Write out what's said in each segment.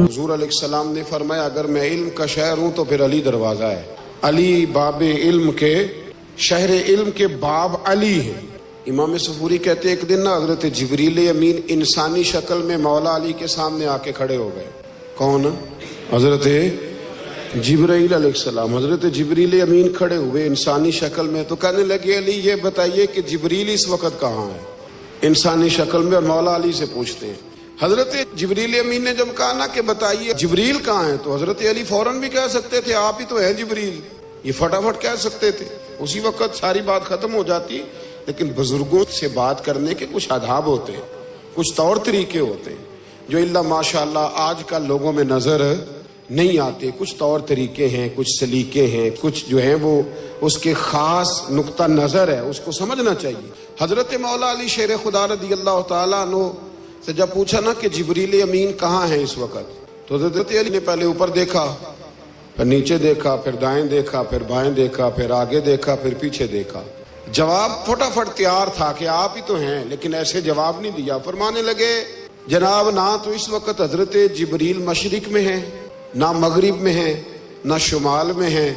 حضور علیہ السلام نے فرمایا اگر میں علم کا شہر ہوں تو پھر علی دروازہ ہے. علی باب علم کے شہر علم کے باب علی ہے. امام صفوری کہتے ہیں ایک دن نا حضرت جبریل امین انسانی شکل میں مولا علی کے سامنے آ کے کھڑے ہو گئے. کون؟ حضرت جبرائیل علیہ السلام. حضرت جبریل امین کھڑے ہوئے انسانی شکل میں تو کہنے لگے علی یہ بتائیے کہ جبریل اس وقت کہاں ہے؟ انسانی شکل میں. اور مولا علی سے پوچھتے ہیں. حضرت جبریل امین نے جب کہا نا کہ بتائیے جبریل کہاں ہے تو حضرت علی فوراً بھی کہہ سکتے تھے آپ ہی تو ہیں جبریل. یہ فٹافٹ کہہ سکتے تھے, اسی وقت ساری بات ختم ہو جاتی. لیکن بزرگوں سے بات کرنے کے کچھ آداب ہوتے ہیں, کچھ طور طریقے ہوتے ہیں جو اللہ ماشاءاللہ آج کل لوگوں میں نظر نہیں آتے. کچھ طور طریقے ہیں, کچھ سلیقے ہیں, کچھ جو ہیں وہ اس کے خاص نقطہ نظر ہے, اس کو سمجھنا چاہیے. حضرت مولا علی شیر خدا رضی اللہ تعالیٰ عنہ سے جب پوچھا نا کہ جبریل امین کہاں ہیں اس وقت تو حضرت علی نے پہلے اوپر دیکھا, پھر نیچے دیکھا, پھر دائیں دیکھا, پھر بائیں دیکھا, پھر آگے دیکھا, پھر پیچھے دیکھا. جواب فٹافٹ تیار تھا کہ آپ ہی تو ہیں, لیکن ایسے جواب نہیں دیا. فرمانے لگے جناب نہ تو اس وقت حضرت جبریل مشرق میں ہیں, نہ مغرب میں ہیں, نہ شمال میں ہیں,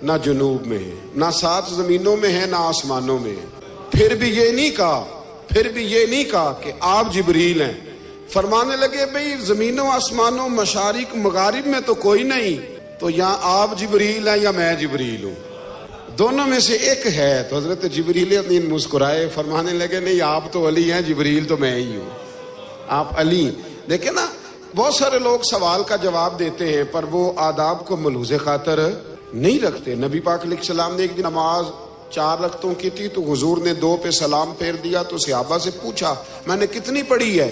نہ جنوب میں ہیں, نہ 7 زمینوں میں ہیں, نہ آسمانوں میں ہیں. پھر بھی یہ نہیں کہا کہ آپ جبریل ہیں. فرمانے لگے بھئی زمینوں آسمانوں مشارق مغارب میں تو کوئی نہیں, تو یہاں آپ جبریل ہیں یا میں جبریل ہوں؟ دونوں میں سے ایک ہے. تو حضرت جبریل امین مسکرائے, فرمانے لگے نہیں آپ تو علی ہیں, جبریل تو میں ہی ہوں. آپ علی. دیکھیں نا بہت سارے لوگ سوال کا جواب دیتے ہیں پر وہ آداب کو ملحوظ خاطر نہیں رکھتے. نبی پاک علیہ السلام نے ایک دن نماز 4 رکعتوں کی تھی تو حضور نے 2 پہ سلام پھیر دیا تو صحابہ سے پوچھا میں نے کتنی پڑھی ہے؟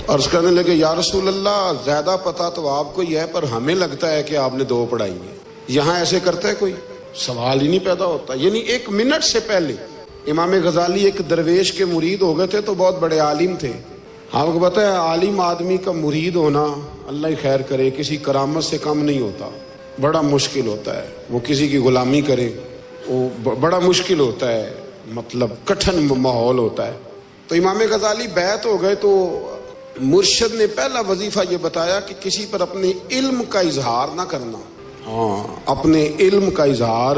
عرض کرنے لگے یا رسول اللہ زیادہ پتا تو آپ کو ہی ہے پر ہمیں لگتا ہے کہ آپ نے 2 پڑھائی ہیں. یہاں ایسے کرتا ہے کوئی؟ سوال ہی نہیں پیدا ہوتا. یعنی 1 منٹ سے پہلے امام غزالی ایک درویش کے مرید ہو گئے تھے تو بہت بڑے عالم تھے. آپ کو پتہ ہے عالم آدمی کا مرید ہونا اللہ ہی خیر کرے کسی کرامت سے کم نہیں ہوتا, بڑا مشکل ہوتا ہے. وہ کسی کی غلامی کرے وہ بڑا مشکل ہوتا ہے, مطلب کٹھن ماحول ہوتا ہے. تو امام غزالی بیعت ہو گئے تو مرشد نے پہلا وظیفہ یہ بتایا کہ کسی پر اپنے علم کا اظہار نہ کرنا. ہاں اپنے علم کا اظہار,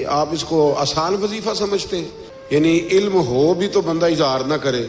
آپ اس کو آسان وظیفہ سمجھتے ہیں؟ یعنی علم ہو بھی تو بندہ اظہار نہ کرے,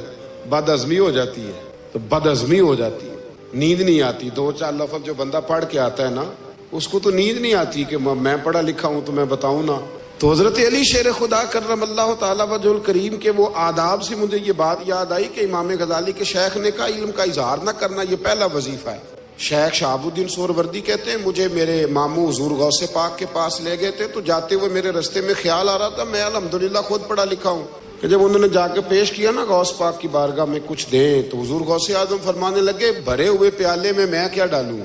بد ہضمی ہو جاتی ہے. تو بد ہضمی ہو جاتی ہے, نیند نہیں آتی. 2-4 لفظ جو بندہ پڑھ کے آتا ہے نا اس کو تو نیند نہیں آتی کہ میں پڑھا لکھا ہوں تو میں بتاؤں نا. تو حضرت علی شیر خدا کرم اللہ تعالیٰ وجہ الکریم کے وہ آداب سے مجھے یہ بات یاد آئی کہ امام غزالی کے شیخ نے کہا علم کا اظہار نہ کرنا یہ پہلا وظیفہ ہے. شیخ شہاب الدین سہروردی کہتے ہیں مجھے میرے ماموں حضور غوث پاک کے پاس لے گئے تھے تو جاتے ہوئے میرے رستے میں خیال آ رہا تھا میں الحمدللہ خود پڑھا لکھا ہوں کہ جب انہوں نے جا کے پیش کیا نا غوث پاک کی بارگاہ میں کچھ دیں تو حضور غوث اعظم فرمانے لگے بھرے ہوئے پیالے میں کیا ڈالوں,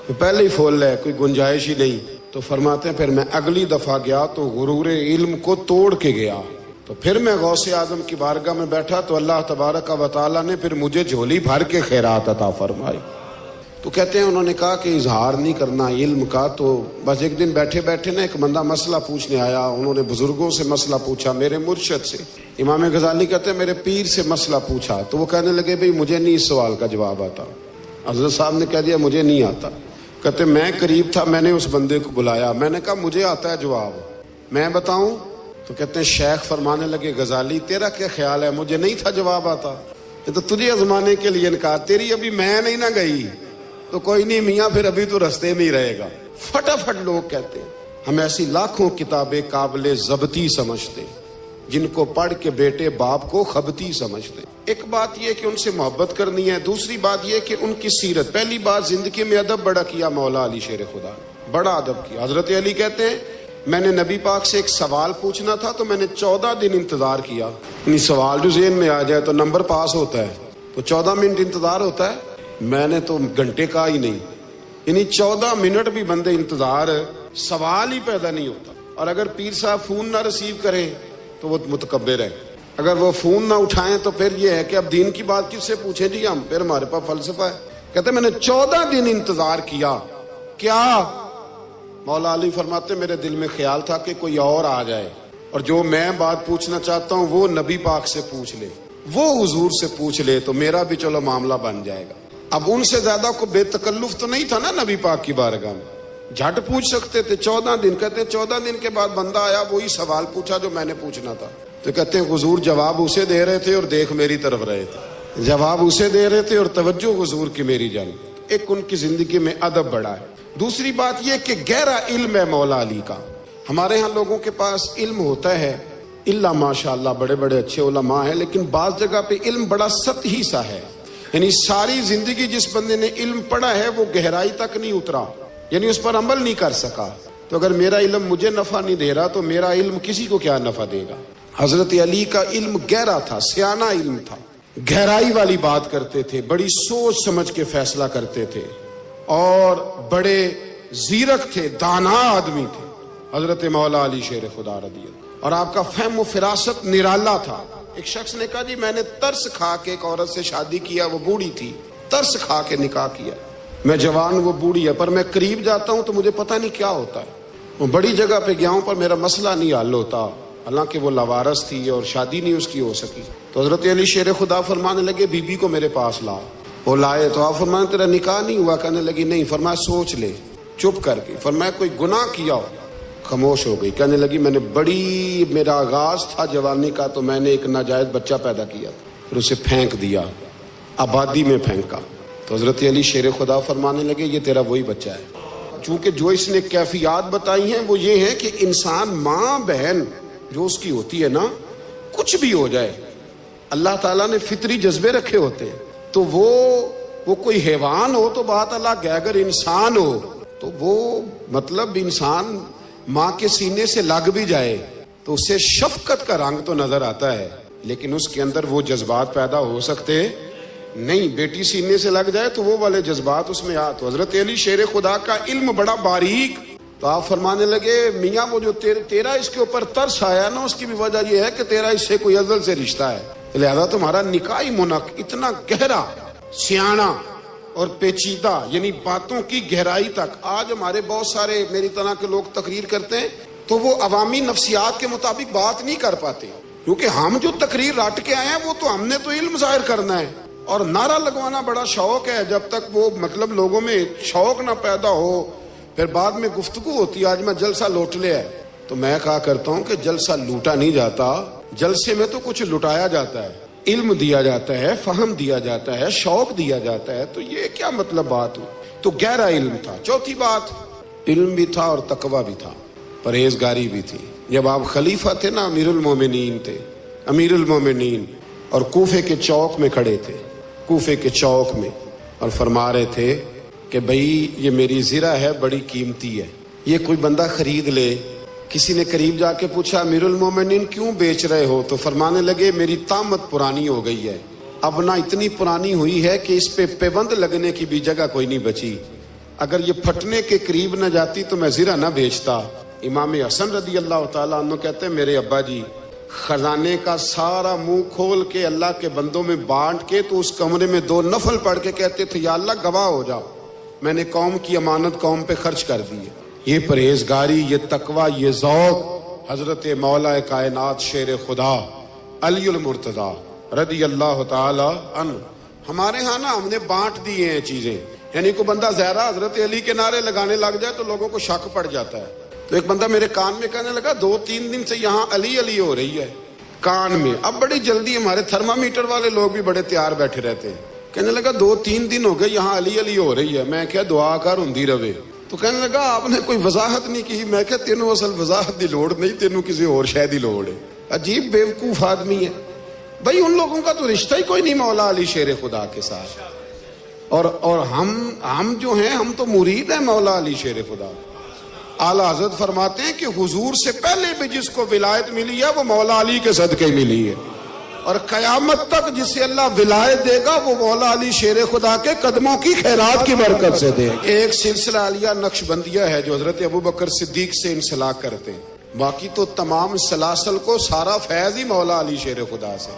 تو پہلے ہی فول ہے کوئی گنجائش ہی نہیں. تو فرماتے ہیں پھر میں اگلی دفعہ گیا تو غرور علم کو توڑ کے گیا. تو پھر میں غوث اعظم کی بارگاہ میں بیٹھا تو اللہ تبارک و تعالیٰ نے پھر مجھے جھولی بھر کے خیرات عطا فرمائی. تو کہتے ہیں انہوں نے کہا کہ اظہار نہیں کرنا علم کا. تو بس ایک دن بیٹھے بیٹھے نا ایک بندہ مسئلہ پوچھنے آیا, انہوں نے بزرگوں سے مسئلہ پوچھا, میرے مرشد سے. امام غزالی کہتے ہیں میرے پیر سے مسئلہ پوچھا تو وہ کہنے لگے بھئی مجھے نہیں اس سوال کا جواب آتا. حضرت صاحب نے کہہ دیا مجھے نہیں آتا. کہتے میں قریب تھا, میں نے اس بندے کو بلایا, میں نے کہا مجھے آتا ہے جواب, میں بتاؤں؟ تو کہتے ہیں شیخ فرمانے لگے غزالی تیرا کیا خیال ہے مجھے نہیں تھا جواب آتا, تو تجھے آزمانے کے لیے انکار, تیری ابھی میں نہیں نہ گئی تو کوئی نہیں میاں پھر ابھی تو رستے میں ہی رہے گا. فٹافٹ لوگ کہتے ہیں. ہم ایسی لاکھوں کتابیں قابل ضبطی سمجھتے جن کو پڑھ کے بیٹے باپ کو خبتی سمجھتے. ایک بات یہ کہ ان سے محبت کرنی ہے, دوسری بات یہ کہ ان کی سیرت. پہلی بات زندگی میں ادب بڑا کیا مولا علی شیر خدا, بڑا ادب کیا. حضرت علی کہتے ہیں میں نے نبی پاک سے ایک سوال پوچھنا تھا تو میں نے 14 دن انتظار کیا. یعنی سوال جو ذہن میں آ جائے تو نمبر پاس ہوتا ہے تو 14 منٹ انتظار ہوتا ہے, میں نے تو گھنٹے کا ہی نہیں. یعنی 14 منٹ بھی بندے انتظار, سوال ہی پیدا نہیں ہوتا. اور اگر پیر صاحب فون نہ ریسیو کریں تو وہ متکبر ہے, اگر وہ فون نہ اٹھائیں تو پھر یہ ہے کہ اب دین کی بات کس سے پوچھیں جی ہم, پھر ہمارے پاس فلسفہ ہے. کہتے میں نے 14 دن انتظار کیا. کیا؟ مولا علی فرماتے میرے دل میں خیال تھا کہ کوئی اور آ جائے اور جو میں بات پوچھنا چاہتا ہوں وہ نبی پاک سے پوچھ لے، وہ حضور سے پوچھ لے، تو میرا بھی چلو معاملہ بن جائے گا۔ اب ان سے زیادہ کو بے تکلف تو نہیں تھا نا نبی پاک کی بارگاہ میں، جھٹ پوچھ سکتے تھے۔ 14 دن کہتے ہیں 14 دن کے بعد بندہ آیا، وہی سوال پوچھا جو میں نے پوچھنا تھا، تو کہتے ہیں حضور جواب اسے دے رہے تھے اور دیکھ میری طرف رہے تھے، جواب اسے دے رہے تھے اور توجہ حضور کی میری جانب۔ ایک ان کی زندگی میں ادب بڑا ہے۔ دوسری بات یہ کہ گہرا علم ہے مولا علی کا۔ ہمارے ہاں لوگوں کے پاس علم ہوتا ہے، اللہ ماشاءاللہ بڑے بڑے اچھے علماء ہیں، لیکن بعض جگہ پہ علم بڑا سطحی سا ہے، یعنی ساری زندگی جس بندے نے علم پڑھا ہے وہ گہرائی تک نہیں اترا، یعنی اس پر عمل نہیں کر سکا۔ تو اگر میرا علم مجھے نفع نہیں دے رہا تو میرا علم کسی کو کیا نفع دے گا؟ حضرت علی کا علم گہرا تھا، سیانہ علم تھا، گہرائی والی بات کرتے تھے، بڑی سوچ سمجھ کے فیصلہ کرتے تھے، اور بڑے زیرک تھے، دانا آدمی تھے حضرت مولا علی شیر خدا رضی اللہ۔ اور آپ کا فہم و فراست نرالا تھا۔ ایک شخص نے کہا جی میں نے ترس کھا کے ایک عورت سے شادی کیا، وہ بوڑھی تھی، ترس کھا کے نکاح کیا، میں جوان وہ بوڑھی ہے، پر میں قریب جاتا ہوں تو مجھے پتہ نہیں کیا ہوتا ہے، وہ بڑی جگہ پہ گیا ہوں پر میرا مسئلہ نہیں حل ہوتا، حالانکہ وہ لاوارث تھی اور شادی نہیں اس کی ہو سکی۔ تو حضرت علی شیر خدا فرمانے لگے بی بی کو میرے پاس لا۔ وہ لائے تو آپ فرمانے تیرا نکاح نہیں ہوا؟ کہنے لگی نہیں۔ فرمایا سوچ لے، چپ کر کے۔ فرمایا کوئی گناہ کیا ہو؟ خاموش ہو گئی۔ کہنے لگی میں نے میرا آغاز تھا جوانی کا تو میں نے ایک ناجائز بچہ پیدا کیا، پھر اسے پھینک دیا، آبادی میں پھینکا۔ تو حضرت علی شیر خدا فرمانے لگے یہ تیرا وہی بچہ ہے۔ چونکہ جو اس نے کیفیات بتائی ہیں وہ یہ ہے کہ انسان ماں بہن جو اس کی ہوتی ہے نا، کچھ بھی ہو جائے، اللہ تعالیٰ نے فطری جذبے رکھے ہوتے ہیں، تو وہ کوئی حیوان ہو تو بات الگ ہے، اگر انسان ہو تو وہ مطلب انسان ماں کے سینے سے لگ بھی جائے تو اسے شفقت کا رنگ تو نظر آتا ہے، لیکن اس کے اندر وہ جذبات پیدا ہو سکتے نہیں۔ بیٹی سینے سے لگ جائے تو وہ والے جذبات اس میں تو حضرت علی شیر خدا کا علم بڑا باریک۔ تو آپ فرمانے لگے میاں وہ جو تیرا اس کے اوپر ترس آیا نا، اس کی بھی وجہ یہ ہے کہ تیرا اس سے کوئی ازل سے رشتہ ہے، لہذا تمہارا نکاحی منق اتنا گہرا، سیاںہ اور پیچیدہ، یعنی باتوں کی گہرائی تک۔ آج ہمارے بہت سارے میری طرح کے لوگ تقریر کرتے ہیں تو وہ عوامی نفسیات کے مطابق بات نہیں کر پاتے، کیونکہ ہم جو تقریر رٹ کے آئے ہیں وہ تو ہم نے تو علم ظاہر کرنا ہے، اور نعرہ لگوانا بڑا شوق ہے، جب تک وہ مطلب لوگوں میں شوق نہ پیدا ہو پھر بعد میں گفتگو ہوتی ہے آج میں جلسہ لوٹ لیا ہے۔ تو میں کہا کرتا ہوں کہ جلسہ لوٹا نہیں جاتا، جلسے میں تو کچھ لٹایا جاتا ہے، علم دیا جاتا ہے، فہم دیا جاتا ہے، شوق دیا جاتا ہے، تو یہ کیا مطلب بات ہو؟ تو گہرا علم تھا۔ چوتھی بات، علم بھی تھا اور تقوی بھی تھا، پرہیزگاری بھی تھی۔ جب آپ خلیفہ تھے نا، امیر المومنین تھے، امیر المومنین، اور کوفے کے چوک میں کھڑے تھے، کوفے کے چوک میں، اور فرما رہے تھے کہ بھئی یہ میری زرہ ہے، بڑی قیمتی ہے، یہ کوئی بندہ خرید لے۔ کسی نے قریب جا کے پوچھا امیر المومنین کیوں بیچ رہے ہو؟ تو فرمانے لگے میری طامت پرانی ہو گئی ہے، اب نہ اتنی پرانی ہوئی ہے کہ اس پہ پیوند لگنے کی بھی جگہ کوئی نہیں بچی، اگر یہ پھٹنے کے قریب نہ جاتی تو میں زرہ نہ بیچتا۔ امام حسن رضی اللہ تعالیٰ عنہ کہتے ہیں میرے ابا جی خزانے کا سارا منہ کھول کے اللہ کے بندوں میں بانٹ کے تو اس کمرے میں 2 نفل پڑھ کے کہتے تھے یا اللہ گواہ ہو جاؤ، میں نے قوم کی امانت قوم پہ خرچ کر دی ہے۔ یہ پرہیزگاری، یہ تقوی، یہ ذوق حضرت مولا کائنات شیر خدا علی المرتضیٰ رضی اللہ تعالی عنہ۔ ہمارے ہاں نا ہم نے بانٹ دی ہیں چیزیں، یعنی کوئی بندہ زہرا حضرت علی کے نعرے لگانے لگ جائے تو لوگوں کو شک پڑ جاتا ہے۔ تو ایک بندہ میرے کان میں کہنے لگا 2-3 دن سے یہاں علی علی ہو رہی ہے کان میں۔ اب بڑی جلدی ہمارے تھرمامیٹر والے لوگ بھی بڑے تیار بیٹھے رہتے ہیں، کہنے لگا 2-3 دن ہو گئے یہاں علی علی ہو رہی ہے۔ میں کیا دعا کر ہندی روے۔ تو کہنے لگا آپ نے کوئی وضاحت نہیں کی۔ میں کہا تینوں اصل وضاحت دی لوڑ نہیں، تینوں کسی اور شے دی لوڑ ہے۔ عجیب بیوقوف آدمی ہے بھائی، ان لوگوں کا تو رشتہ ہی کوئی نہیں مولا علی شیر خدا کے ساتھ، اور ہم جو ہیں ہم تو مرید ہیں مولا علی شیر خدا۔ اعلیٰ حضرت فرماتے ہیں کہ حضور سے پہلے بھی جس کو ولایت ملی ہے وہ مولا علی کے صدقے ملی ہے، اور قیامت تک جسے اللہ ولایت دے گا وہ مولا علی شیر خدا کے قدموں کی خیرات کی برکت سے دے گا۔ ایک سلسلہ علیہ نقشبندیہ ہے جو حضرت ابوبکر صدیق سے انسلاک کرتے ہیں، باقی تو تمام سلاسل کو سارا فیض ہی مولا علی شیر خدا سے۔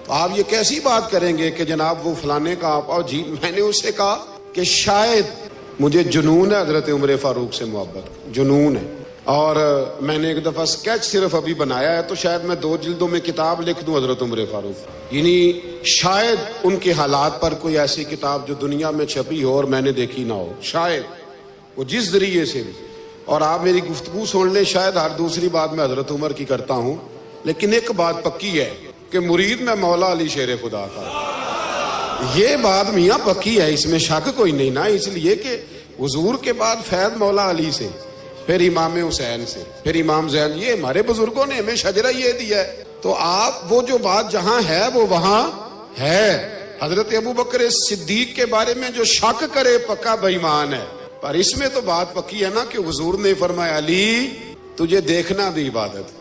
تو آپ یہ کیسی بات کریں گے کہ جناب وہ فلانے کا آپ اور جی، میں نے اسے کہا کہ شاید مجھے جنون ہے حضرت عمر فاروق سے محبت، جنون ہے، اور میں نے ایک دفعہ اسکیچ صرف ابھی بنایا ہے تو شاید میں 2 جلدوں میں کتاب لکھ دوں حضرت عمر فاروق، یعنی شاید ان کے حالات پر کوئی ایسی کتاب جو دنیا میں چھپی ہو اور میں نے دیکھی نہ ہو، شاید وہ جس ذریعے سے بھی۔ اور آپ میری گفتگو سن لیں، شاید ہر دوسری بات میں حضرت عمر کی کرتا ہوں، لیکن ایک بات پکی ہے کہ مرید میں مولا علی شیر خدا کا، یہ بات میاں پکی ہے، اس میں شک کوئی نہیں نا، اس لیے کہ حضور کے بعد فیض مولا علی سے، پھر امام حسین سے، پھر امام زین، یہ ہمارے بزرگوں نے ہمیں شجرہ یہ دیا ہے۔ تو آپ وہ جو بات جہاں ہے وہ وہاں ہے۔ حضرت ابوبکر صدیق کے بارے میں جو شک کرے پکا بے ایمان ہے، پر اس میں تو بات پکی ہے نا کہ حضور نے فرمایا علی تجھے دیکھنا بھی عبادت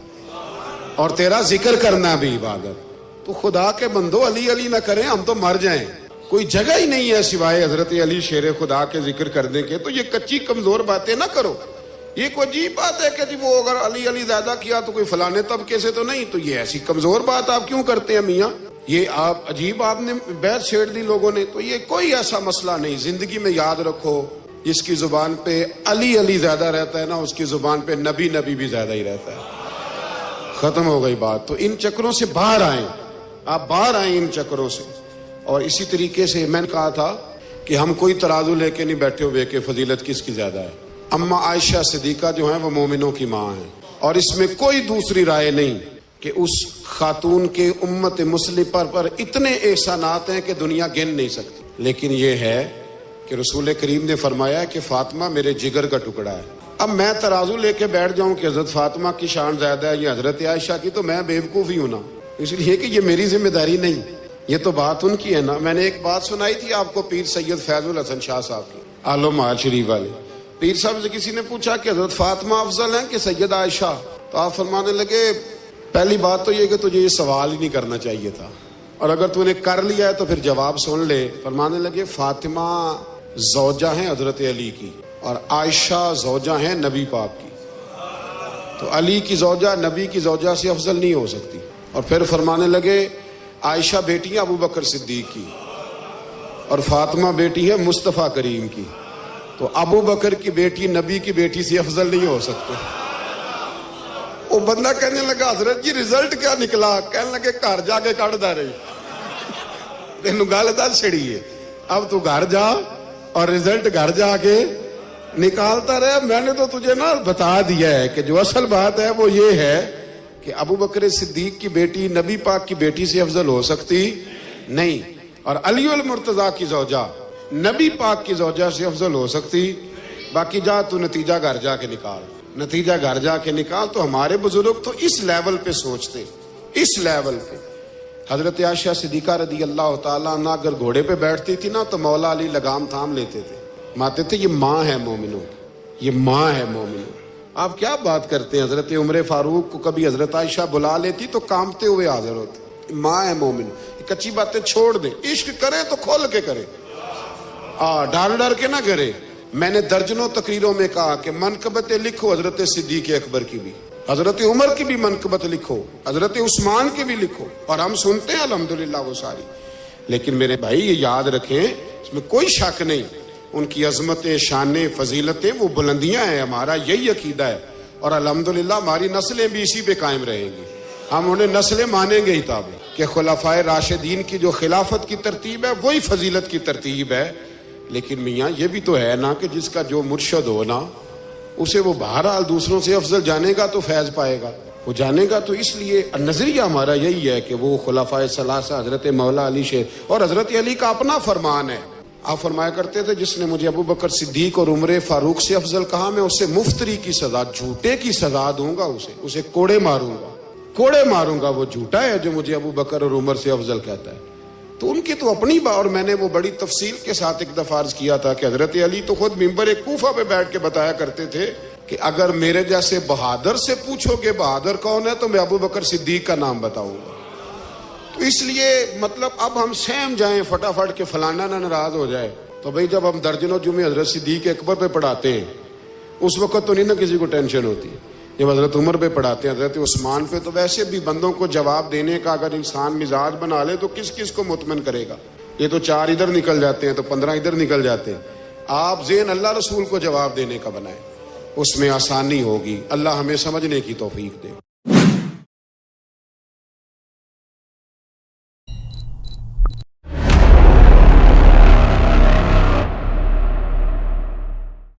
اور تیرا ذکر کرنا بھی عبادت۔ تو خدا کے بندو علی علی نہ کریں، ہم تو مر جائیں، کوئی جگہ ہی نہیں ہے سوائے حضرت علی شیر خدا کے ذکر کرنے کے۔ تو یہ کچی کمزور باتیں نہ کرو، یہ کوئی عجیب بات ہے کہ جی وہ اگر علی علی زیادہ کیا تو کوئی فلانے طبقے سے تو نہیں، تو یہ ایسی کمزور بات آپ کیوں کرتے ہیں میاں؟ یہ آپ عجیب، آپ نے بحث چھیڑ دی لوگوں نے۔ تو یہ کوئی ایسا مسئلہ نہیں، زندگی میں یاد رکھو جس کی زبان پہ علی علی زیادہ رہتا ہے نا، اس کی زبان پہ نبی نبی بھی زیادہ ہی رہتا ہے، ختم ہو گئی بات۔ تو ان چکروں سے باہر آئیں، آپ باہر آئیں ان چکروں سے۔ اور اسی طریقے سے میں نے کہا تھا کہ ہم کوئی ترازو لے کے نہیں بیٹھے ہوئے کہ فضیلت کس کی زیادہ ہے۔ اما عائشہ صدیقہ جو ہیں وہ مومنوں کی ماں ہیں، اور اس میں کوئی دوسری رائے نہیں کہ اس خاتون کے امت مسلمہ پر اتنے احسانات ہیں کہ دنیا گن نہیں سکتی۔ لیکن یہ ہے کہ رسول کریم نے فرمایا کہ فاطمہ میرے جگر کا ٹکڑا ہے۔ اب میں ترازو لے کے بیٹھ جاؤں کہ حضرت فاطمہ کی شان زیادہ ہے یا حضرت عائشہ کی، تو میں بیوقوف ہی ہوں نا، اس لیے کہ یہ میری ذمہ داری نہیں، یہ تو بات ان کی ہے نا۔ میں نے ایک بات سنائی تھی آپ کو پیر سید فیض الحسن شاہ صاحب کی، عالم محل شریف والے پیر صاحب سے کسی نے پوچھا کہ حضرت فاطمہ افضل ہیں کہ سید عائشہ، تو آپ فرمانے لگے پہلی بات تو یہ کہ تجھے یہ سوال ہی نہیں کرنا چاہیے تھا، اور اگر تو نے کر لیا ہے تو پھر جواب سن لے۔ فرمانے لگے فاطمہ زوجہ ہیں حضرت علی کی اور عائشہ زوجہ ہیں نبی پاک کی، تو علی کی زوجہ نبی کی زوجہ سے افضل نہیں ہو سکتی۔ اور پھر فرمانے لگے عائشہ بیٹی ہے ابو بکر صدیق کی اور فاطمہ بیٹی ہے مصطفیٰ کریم کی، تو ابو بکر کی بیٹی نبی کی بیٹی سے افضل نہیں ہو سکتے۔ وہ بندہ کہنے لگا حضرت جی رزلٹ کیا نکلا؟ کہنے لگے گھر جا کے کٹ دا رہی، تینوں گل دس چھڑی ہے، اب تو گھر جا اور رزلٹ گھر جا کے نکالتا رہے۔ میں نے تو تجھے نا بتا دیا ہے کہ جو اصل بات ہے وہ یہ ہے کہ ابو بکر صدیق کی بیٹی نبی پاک کی بیٹی سے افضل ہو سکتی نہیں، اور علی المرتضیٰ کی زوجہ نبی پاک کی زوجہ سے افضل ہو سکتی۔ باقی جا تو نتیجہ گھر جا کے نکال، نتیجہ گھر جا کے نکال۔ تو ہمارے بزرگ تو اس لیول پہ سوچتے، اس لیول پہ۔ حضرت عائشہ صدیقہ رضی اللہ تعالیٰ عنہ اگر گھوڑے پہ بیٹھتی تھی نا تو مولا علی لگام تھام لیتے تھے، ماتے تھے یہ ماں ہے مومنوں، یہ ماں ہے مومنوں۔ آپ کیا بات کرتے ہیں؟ حضرت عمر فاروق کو کبھی حضرت عائشہ بلا لیتی تو کانپتے ہوئے حاضر ہوتے، ماں ہے مومن۔ کچی باتیں چھوڑ دیں، عشق کرے تو کھول کے کرے، ڈر ڈر کے نہ کرے۔ میں نے درجنوں تقریروں میں کہا کہ منقبتیں لکھو حضرت صدیق اکبر کی بھی، حضرت عمر کی بھی منقبت لکھو، حضرت عثمان کی بھی لکھو، اور ہم سنتے ہیں الحمدللہ وہ ساری۔ لیکن میرے بھائی یہ یاد رکھیں، اس میں کوئی شک نہیں، ان کی عظمتیں، شانیں، فضیلتیں وہ بلندیاں ہیں، ہمارا یہی عقیدہ ہے، اور الحمدللہ ہماری نسلیں بھی اسی پہ قائم رہیں گی، ہم انہیں نسلیں مانیں گے ہی تاب کہ خلفائے راشدین کی جو خلافت کی ترتیب ہے وہی فضیلت کی ترتیب ہے۔ لیکن میاں یہ بھی تو ہے نا کہ جس کا جو مرشد ہو نا اسے وہ بہرحال دوسروں سے افضل جانے گا تو فیض پائے گا، وہ جانے گا۔ تو اس لیے نظریہ ہمارا یہی ہے کہ وہ خلفائے ثلاثہ حضرت مولا علی سے، اور حضرت علی کا اپنا فرمان ہے، آپ فرمایا کرتے تھے جس نے مجھے ابو بکر صدیق اور عمر فاروق سے افضل کہا میں اسے مفتری کی سزا، جھوٹے کی سزا دوں گا، اسے کوڑے ماروں گا، کوڑے ماروں گا، وہ جھوٹا ہے جو مجھے ابو بکر اور عمر سے افضل کہتا ہے۔ تو ان کی تو اپنی بات، اور میں نے وہ بڑی تفصیل کے ساتھ ایک دفعہ عرض کیا تھا کہ حضرت علی تو خود ممبر کوفہ پہ بیٹھ کے بتایا کرتے تھے کہ اگر میرے جیسے بہادر سے پوچھو گے بہادر کون ہے تو میں ابو بکر صدیق کا نام بتاؤں گا۔ تو اس لیے مطلب اب ہم سہم جائیں فٹافٹ کہ فلانا نہ ناراض ہو جائے، تو بھئی جب ہم درجنوں جمعے حضرت صدیق اکبر پہ پڑھاتے ہیں اس وقت تو نہیں نا کسی کو ٹینشن ہوتی، جب حضرت عمر پہ پڑھاتے ہیں، حضرت عثمان پہ، تو ویسے بھی بندوں کو جواب دینے کا اگر انسان مزاج بنا لے تو کس کس کو مطمئن کرے گا؟ یہ تو 4 ادھر نکل جاتے ہیں تو 15 ادھر نکل جاتے ہیں۔ آپ ذہن اللہ رسول کو جواب دینے کا بنائیں، اس میں آسانی ہوگی. اللہ ہمیں سمجھنے کی توفیق دے.